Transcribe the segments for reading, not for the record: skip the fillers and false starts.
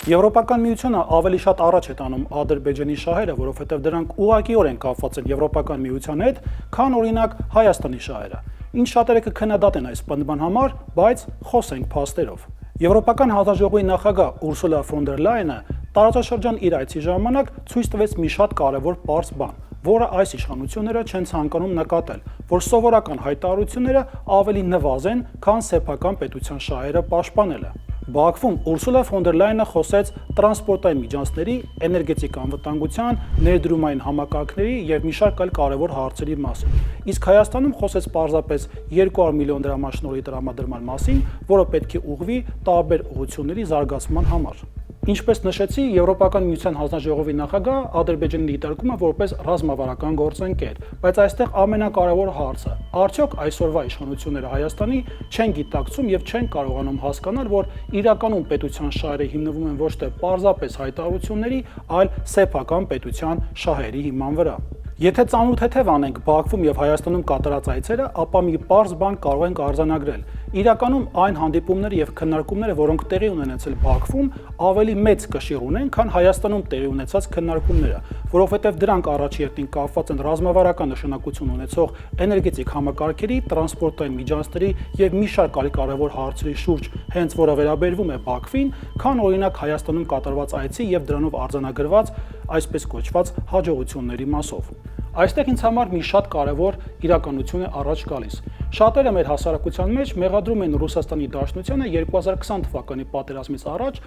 Եվրոպական միությունը ավելի շատ առաջ է տանում Ադրբեջանի շահերը, որովհետև դրանք ուղղակիորեն կապված են Եվրոպական միության հետ, քան օրինակ Հայաստանի շահերը։ Ինչ շատերը կքննադատեն այս պնդման համար, բայց խոսենք փաստերով։ Եվրոպական հանձնաժողովի նախագահ Ուրսուլա ֆոն դեր Լայենը տարածաշրջան իր այցի ժամանակ ցույց տվեց մի շատ կարևոր պարզ բան, որը այս իշխանությունները չեն ցանկանում նկատել, որ սովորական հայտարարությունները ավելի նվազ են, քան սեփական պետության շահերը պաշտպանելը։ Բաքվում Ուրսուլա ֆոն դեր Լայենը խոսեց տրանսպորտային միջանցքների, էներգետիկ անվտանգության, ներդրումային համակարգերի եւ մի շարք այլ կարևոր հարցերի մասին։ Իսկ Հայաստանում խոսեց պարզապես 200 միլիոն դրամաշնորհի տրամադրման մասին, որը պետք է ուղղվի տարբեր ուղղությունների զարգացման համար։ Ինչպես նշեցի, Եվրոպական միության հանձնաժողովի նախագահ Ադրբեջանի դիտարկումը որպես ռազմավարական գործընկեր, բայց այստեղ ամենակարևոր հարցը՝ արդյոք այսօրվա իշխանությունները Հայաստանի չեն գիտակցում եւ չեն կարողանում հասկանալ, որ իրականում պետության շահերը հիմնվում են ոչ թե պարզապես հայտարարությունների, այլ սեփական պետության շահերի հիման վրա։ Եթե ծանոթ թեթև անենք Բաքվում եւ Հայաստանում կատարած այցերը, ապա մի պարզ բան կարող ենք արձանագրել։ Իրականում այն հանդիպումները եւ քննարկումները, որոնք տեղի ունեցել Բաքվում, ավելի մեծ կշիռ ունեն, քան Հայաստանում տեղի ունեցած քննարկումները, որովհետեւ դրանք առաջերտին կապված են ռազմավարական նշանակություն ունեցող էներգետիկ համակարգերի, տրանսպորտային միջանցքերի եւ մի շարք այլ կարևոր հարցերի շուրջ, հենց որը վերաբերվում է Բաքվին, քան օրինակ Հայաստանում կատարված այցի եւ դրանով արձանագրված այսպես կոչված հաջողությունների մասով։ Այստեղ ինձ համար մի շատ կարևոր իրականություն է առաջ գալիս։ Շատերը մեր հասարակության մեջ մեղադրում են Ռուսաստանի Դաշնությանը 2020 թվականի պատերազմից առաջ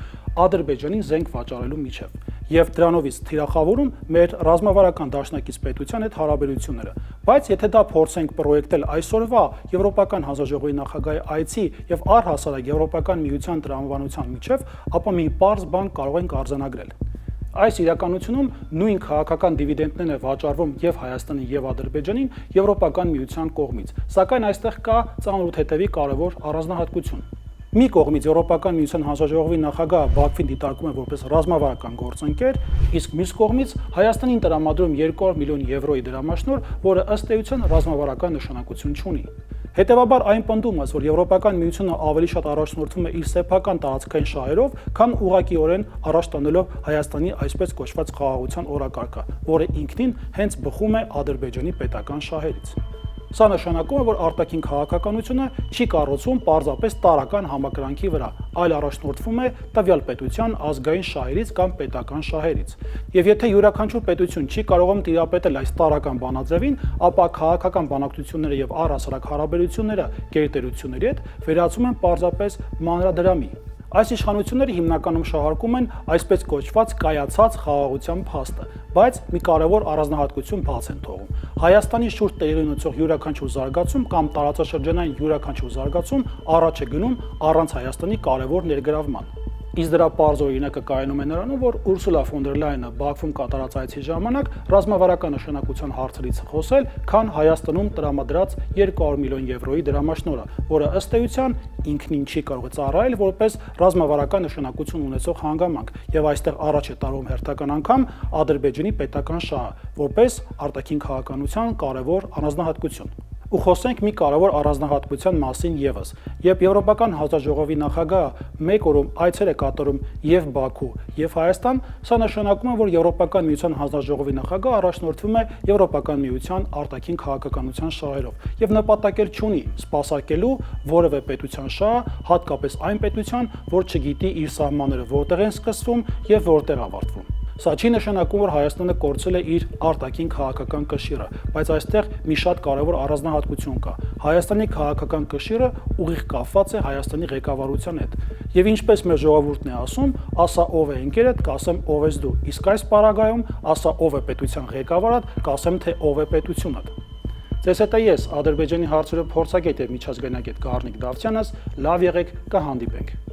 Ադրբեջանին զենք վաճառելու միջև եւ դրանովից թիրախավորում մեր ռազմավարական դաշնակից պետության հետ հարաբերությունները։ Բայց եթե դա փորձենք պրոյեկտել այսօրվա Եվրոպական հանձնաժողովի նախագահի այցի եւ առհասարակ Եվրոպական միության տրամաբանության միջև, ապա մի պարզ բան կարող ենք արձանագրել։ Այս իրականությունում նույն քաղաքական դիվիդենդներն է վաճառվում եւ Հայաստանին եւ Ադրբեջանին Եվրոպական միության կողմից, սակայն այստեղ կա ծանոթ հետևի կարևոր առանձնահատկություն։ Մի կողմից Եվրոպական միության հանձնաժողովի նախագահը Բաքվին դիտարկում է որպես ռազմավարական գործընկեր, իսկ մյուս կողմից Հայաստանին տրամադրում 200 միլիոն եվրոյի դրամաշնորհ, որը ըստ էության ռազմավարական նշանակություն չունի։ Հետևաբար այն պնդումը, որ Եվրոպական միությունը ավելի շատ առաջնորդվում է իր սեփական տարածքային շահերով, քան ուղղակիորեն առաջ տանելով Հայաստանի այսպես կոչված խաղաղության օրակարգը, որը ինքնին հենց բխում է Ադրբեջանի պետական շահերից։ Սա նշանակում է, որ արտաքին քաղաքականությունը չի կառուցվում պարզապես տարրական համակրանքի վրա, այլ առաջնորդվում է տվյալ պետության ազգային շահերից կամ պետական շահերից։ Եվ եթե յուրաքանչյուր պետություն չի կարողանում տիրապետել այս տարրական բանաձևին, ապա քաղաքական բանակցությունները եւ առհասարակ հարաբերությունները գերտերությունների հետ վերածվում են պարզապես մանրադրամի։ Այս իշխանությունները հիմնականում շահարկում են այսպես կոչված կայացած խաղաղության փաստը, բայց մի կարևոր առանձնահատկություն բաց են թողում։ Հայաստանի շուրջ տեղի ունեցող յուրաքանչյուր զարգացում կամ տարածաշրջանային յուրաքանչյուր զարգացում առաջ է գնում առանց Հայաստանի կարևոր ներգրավման։ Իսկ դրա պարզ օրինակը կայանում է նրանում, որ Ուրսուլա ֆոն դեր Լայենը Բաքվում կատարած այցի ժամանակ ռազմավարական նշանակության հարցերից խոսել, քան Հայաստանում տրամադրած 200 միլիոն եվրոյի դրամաշնորհը, որը ըստ էության ինքնին չի կարող ծառայել որպես ռազմավարական նշանակություն ունեցող հանգամանք, եւ այստեղ առաջ է տարվում հերթական անգամ Ադրբեջանի պետական շահը, որպես արտաքին քաղաքականության կարևոր առանձնահատկություն։ Ու խոսենք մի կարևոր առանձնահատկության մասին եւս։ Երբ Եվրոպական հանձնաժողովի նախագահը մեկ օրում այցեր է կատարում եւ Բաքու, եւ Հայաստան, սա նշանակում է, որ Եվրոպական միության հանձնաժողովի նախագահը առաջնորդվում է Եվրոպական միության արտաքին քաղաքականության շահերով եւ նպատակել չունի սպասարկելու որևէ պետության շահ, հատկապես այն պետության, որ չգիտի իր սահմանները որտեղ են սկսվում եւ որտեղ ավարտվում։ Սա չի նշանակում, որ Հայաստանը կորցրել է իր արտաքին քաղաքական կշիռը, բայց այստեղ մի շատ կարևոր առանձնահատկություն կա։ Հայաստանի քաղաքական կշիռը ուղիղ կապված է Հայաստանի ղեկավարության հետ։ Եվ ինչպես մեր ժողովուրդն է ասում, ասա ով է ընկերդ, կասեմ ով ես դու։ Իսկ այս պարագայում ասա ով է պետության ղեկավարդ, կասեմ թե ով է պետությունդ։ Ձեզ հետ է ես, Ադրբեջանի հարցերով փորձագետ եւ միջազգայնագետ Գառնիկ Դավթյանս, լավ եղեք, կհանդիպենք։